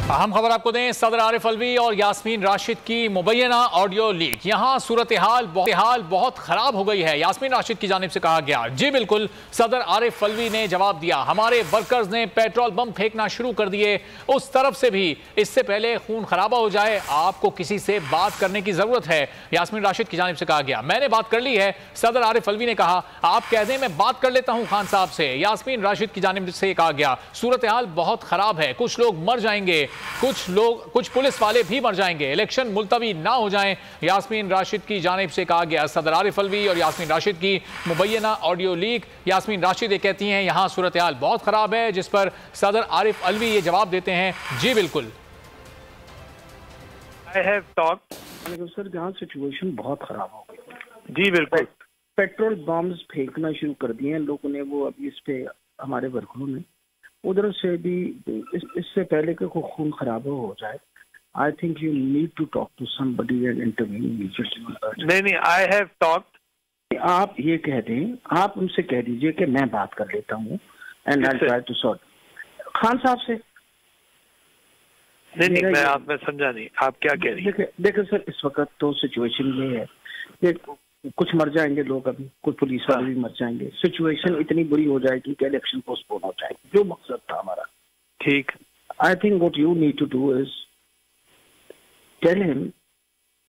अहम खबर आपको दें, सदर आरिफ अलवी और यास्मीन राशिद की मुबैना ऑडियो लीक। यहां सूरत हाल बहुत खराब हो गई है। यास्मीन राशिद की जानिब से कहा गया, जी बिल्कुल, सदर आरिफ अलवी ने जवाब दिया, हमारे वर्कर्स ने पेट्रोल बम फेंकना शुरू कर दिए उस तरफ से भी। इससे पहले खून खराबा हो जाए, आपको किसी से बात करने की जरूरत है। यास्मीन राशिद की जानिब से कहा गया, मैंने बात कर ली है। सदर आरिफ अलवी ने कहा, आप कह दें मैं बात कर लेता हूं खान साहब से। यास्मीन राशिद की जानिब से कहा गया, सूरत हाल बहुत खराब है, कुछ लोग मर जाएंगे, कुछ पुलिस वाले भी मर जाएंगे, इलेक्शन मुलतवी ना हो जाएं। यास्मीन राशिद की जानिब से कहा गया। सदर आरिफ अलवी और यास्मीन राशिद की मुबैना ऑडियो लीक। यास्मीन राशिद ये कहती हैं यहां सूरत हाल बहुत खराब है, जिस पर सदर आरिफ अलवी ये जवाब देते हैं, जी बिल्कुल। आई हैव टॉक्ड सर, जहाँ सिचुएशन बहुत खराब हो गई, जी बिल्कुल, पेट्रोल बम्स फेंकना शुरू कर दिए हैं लोगों ने। वो अभी इस पे हमारे वर्करों ने उधर से भी इससे पहले कि कोई खून खराबा हो जाए, I think you need to talk to somebody and intervene immediately. नहीं, आई हैव टॉक्ड। आप ये कह दें, आप उनसे कह दीजिए कि मैं बात कर लेता हूँ and I try to sort Khan sahab से। नहीं, मैं समझा नहीं आप क्या कह रही हैं। देखिए सर, इस वक्त तो सिचुएशन ये है कि कुछ मर जाएंगे लोग, अभी कुछ पुलिस वाले भी मर जाएंगे। सिचुएशन इतनी बुरी हो जाएगी कि इलेक्शन पोस्टपोन हो जाएगी, जो मकसद था हमारा। ठीक, I think what you need to do is tell him